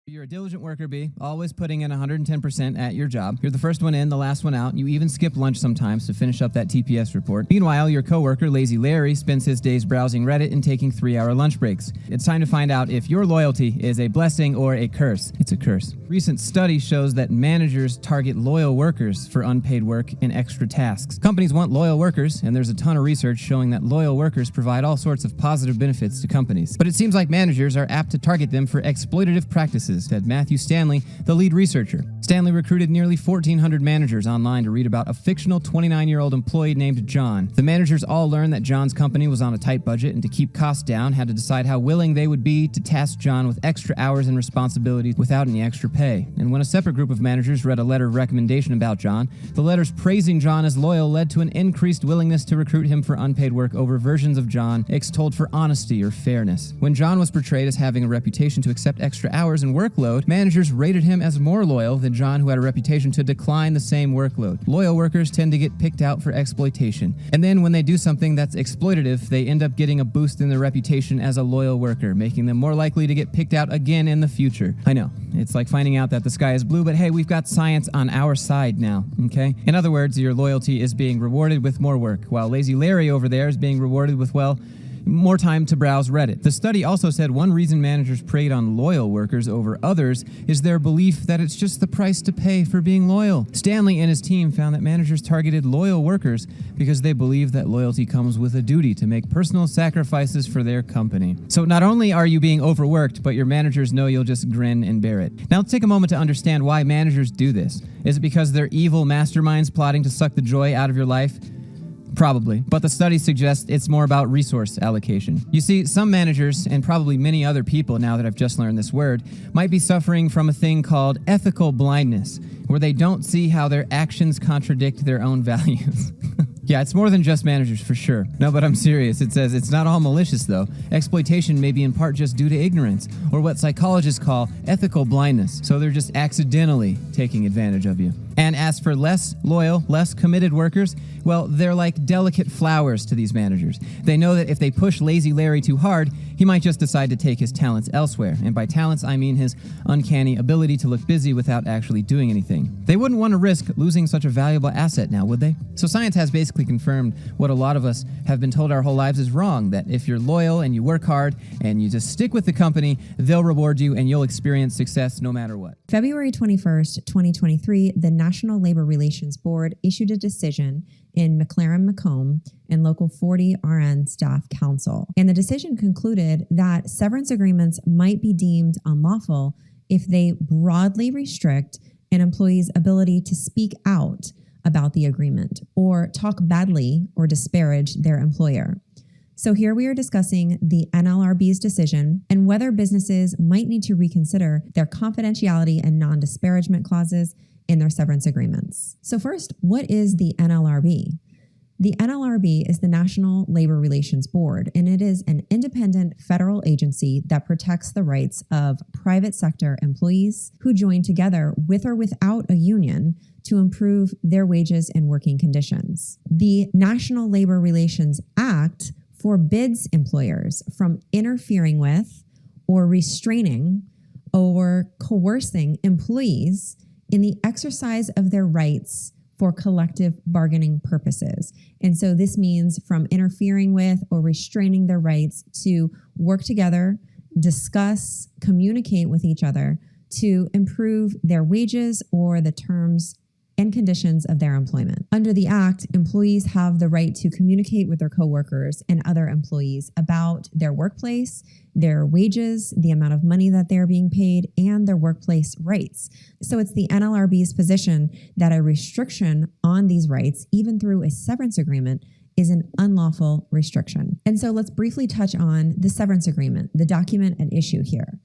You're a diligent worker bee, always putting in 110% at your job. You're the first one in, the last one out. You even skip lunch sometimes to finish up that TPS report. Meanwhile, your coworker, Lazy Larry, spends his days browsing Reddit and taking 3-hour lunch breaks. It's time to find out if your loyalty is a blessing or a curse. It's a curse. Recent study shows that managers target loyal workers for unpaid work and extra tasks. Companies want loyal workers, and there's a ton of research showing that loyal workers provide all sorts of positive benefits to companies. But it seems like managers are apt to target them for exploitative practices, said Matthew Stanley, the lead researcher. Stanley recruited nearly 1,400 managers online to read about a fictional 29-year-old employee named John. The managers all learned that John's company was on a tight budget and to keep costs down had to decide how willing they would be to task John with extra hours and responsibilities without any extra pay. And when a separate group of managers read a letter of recommendation about John, the letters praising John as loyal led to an increased willingness to recruit him for unpaid work over versions of John extolled for honesty or fairness. When John was portrayed as having a reputation to accept extra hours and workload, managers rated him as more loyal than John, who had a reputation to decline the same workload. Loyal workers tend to get picked out for exploitation. And then when they do something that's exploitative, they end up getting a boost in their reputation as a loyal worker, making them more likely to get picked out again in the future. I know, it's like finding out that the sky is blue, but hey, we've got science on our side now, okay? In other words, your loyalty is being rewarded with more work, while Lazy Larry over there is being rewarded with, well, more time to browse Reddit. The study also said one reason managers preyed on loyal workers over others is their belief that it's just the price to pay for being loyal. Stanley and his team found that managers targeted loyal workers because they believe that loyalty comes with a duty to make personal sacrifices for their company. So not only are you being overworked, but your managers know you'll just grin and bear it. Now let's take a moment to understand why managers do this. Is it because they're evil masterminds plotting to suck the joy out of your life? Probably, but the study suggests it's more about resource allocation. You see, some managers, and probably many other people now that I've just learned this word, might be suffering from a thing called ethical blindness, where they don't see how their actions contradict their own values. Yeah, it's more than just managers for sure. No, but I'm serious. It says it's not all malicious though. Exploitation may be in part just due to ignorance, or what psychologists call ethical blindness. So they're just accidentally taking advantage of you. And as for less loyal, less committed workers, well, they're like delicate flowers to these managers. They know that if they push Lazy Larry too hard, he might just decide to take his talents elsewhere. And by talents, I mean his uncanny ability to look busy without actually doing anything. They wouldn't want to risk losing such a valuable asset now, would they? So science has basically confirmed what a lot of us have been told our whole lives is wrong, that if you're loyal and you work hard and you just stick with the company, they'll reward you and you'll experience success no matter what. February 21st, 2023, the National Labor Relations Board issued a decision in McLaren-Macomb and Local 40 RN Staff Counsel. And the decision concluded that severance agreements might be deemed unlawful if they broadly restrict an employee's ability to speak out about the agreement or talk badly or disparage their employer. So here we are discussing the NLRB's decision and whether businesses might need to reconsider their confidentiality and non-disparagement clauses in their severance agreements. So first, what is the NLRB? The NLRB is the National Labor Relations Board, and it is an independent federal agency that protects the rights of private sector employees who join together with or without a union to improve their wages and working conditions. The National Labor Relations Act forbids employers from interfering with or restraining or coercing employees in the exercise of their rights for collective bargaining purposes. And so this means from interfering with or restraining their rights to work together, discuss, communicate with each other to improve their wages or the terms and conditions of their employment. Under the Act, employees have the right to communicate with their coworkers and other employees about their workplace, their wages, the amount of money that they're being paid, and their workplace rights. So it's the NLRB's position that a restriction on these rights, even through a severance agreement, is an unlawful restriction. And so let's briefly touch on the severance agreement, the document at issue here.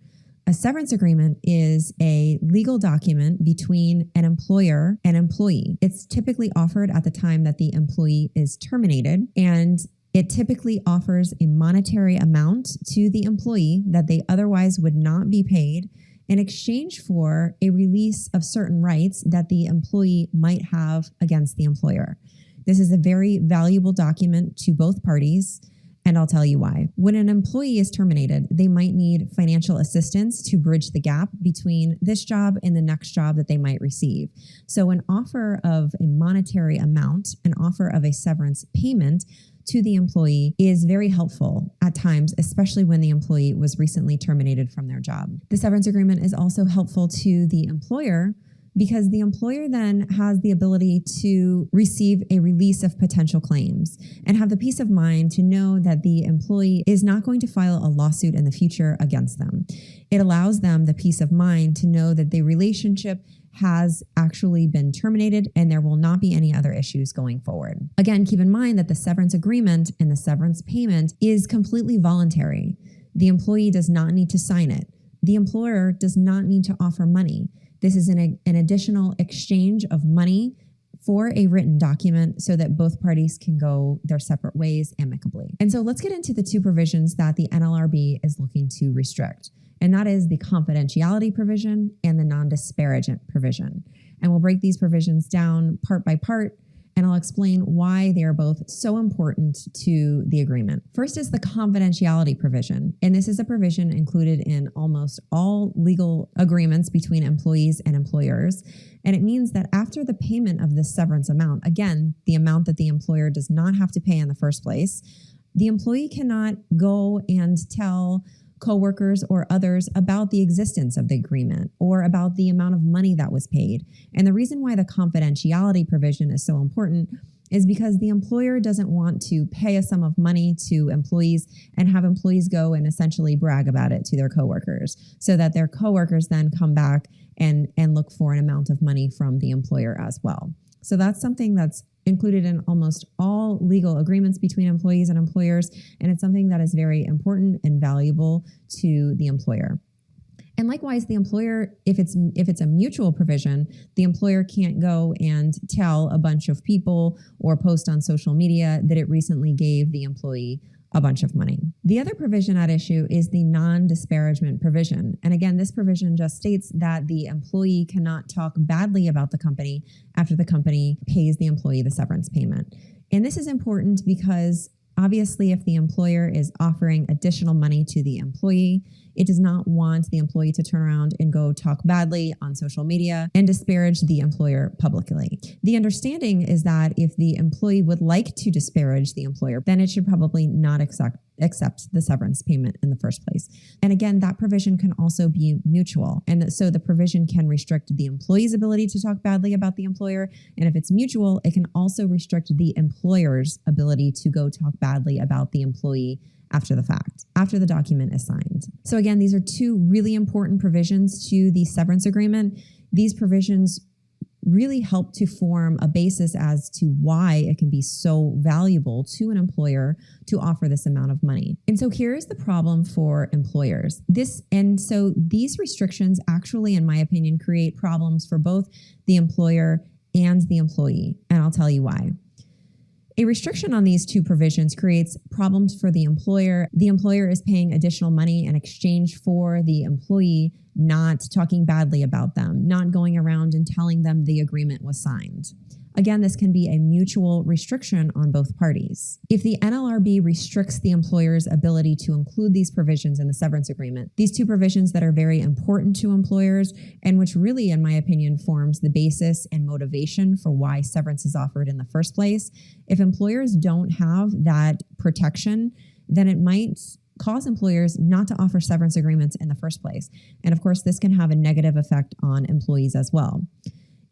A severance agreement is a legal document between an employer and employee. It's typically offered at the time that the employee is terminated, and it typically offers a monetary amount to the employee that they otherwise would not be paid in exchange for a release of certain rights that the employee might have against the employer. This is a very valuable document to both parties, And I'll tell you why. When an employee is terminated, they might need financial assistance to bridge the gap between this job and the next job that they might receive. So an offer of a monetary amount, an offer of a severance payment to the employee is very helpful at times, especially when the employee was recently terminated from their job. The severance agreement is also helpful to the employer because the employer then has the ability to receive a release of potential claims and have the peace of mind to know that the employee is not going to file a lawsuit in the future against them. It allows them the peace of mind to know that the relationship has actually been terminated and there will not be any other issues going forward. Again, keep in mind that the severance agreement and the severance payment is completely voluntary. The employee does not need to sign it. The employer does not need to offer money. This is an additional exchange of money for a written document so that both parties can go their separate ways amicably. And so let's get into the two provisions that the NLRB is looking to restrict. And that is the confidentiality provision and the non-disparagement provision. And we'll break these provisions down part by part, and I'll explain why they are both so important to the agreement. First is the confidentiality provision, and this is a provision included in almost all legal agreements between employees and employers. And it means that after the payment of this severance amount, again, the amount that the employer does not have to pay in the first place, the employee cannot go and tell coworkers or others about the existence of the agreement or about the amount of money that was paid. And the reason why the confidentiality provision is so important is because the employer doesn't want to pay a sum of money to employees and have employees go and essentially brag about it to their coworkers so that their coworkers then come back and look for an amount of money from the employer as well. So that's something that's included in almost all legal agreements between employees and employers, and it's something that is very important and valuable to the employer. And likewise, the employer, if it's a mutual provision, the employer can't go and tell a bunch of people or post on social media that it recently gave the employee a bunch of money. The other provision at issue is the non-disparagement provision. And again, this provision just states that the employee cannot talk badly about the company after the company pays the employee the severance payment. And this is important because obviously if the employer is offering additional money to the employee, it does not want the employee to turn around and go talk badly on social media and disparage the employer publicly. The understanding is that if the employee would like to disparage the employer, then it should probably not accept the severance payment in the first place. And again, that provision can also be mutual. And so the provision can restrict the employee's ability to talk badly about the employer. And if it's mutual, it can also restrict the employer's ability to go talk badly about the employee after the fact, after the document is signed. So again, these are two really important provisions to the severance agreement. These provisions really help to form a basis as to why it can be so valuable to an employer to offer this amount of money. And so here's the problem for employers. So these restrictions actually, in my opinion, create problems for both the employer and the employee. And I'll tell you why. A restriction on these two provisions creates problems for the employer. The employer is paying additional money in exchange for the employee not talking badly about them, not going around and telling them the agreement was signed. Again, this can be a mutual restriction on both parties. If the NLRB restricts the employer's ability to include these provisions in the severance agreement, these two provisions that are very important to employers and which really, in my opinion, forms the basis and motivation for why severance is offered in the first place, if employers don't have that protection, then it might cause employers not to offer severance agreements in the first place. And of course, this can have a negative effect on employees as well.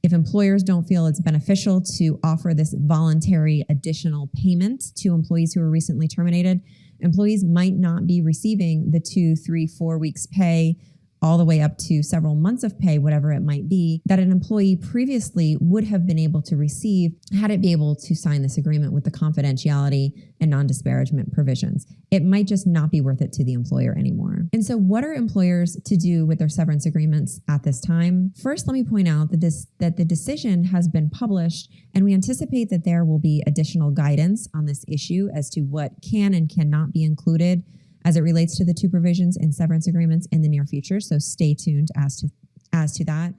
If employers don't feel it's beneficial to offer this voluntary additional payment to employees who are recently terminated, employees might not be receiving the 2, 3, 4 weeks pay all the way up to several months of pay, whatever it might be, that an employee previously would have been able to receive had it be able to sign this agreement with the confidentiality and non-disparagement provisions. It might just not be worth it to the employer anymore. And so what are employers to do with their severance agreements at this time? First, let me point out that the decision has been published, and we anticipate that there will be additional guidance on this issue as to what can and cannot be included as it relates to the two provisions in severance agreements in the near future. So stay tuned as to that.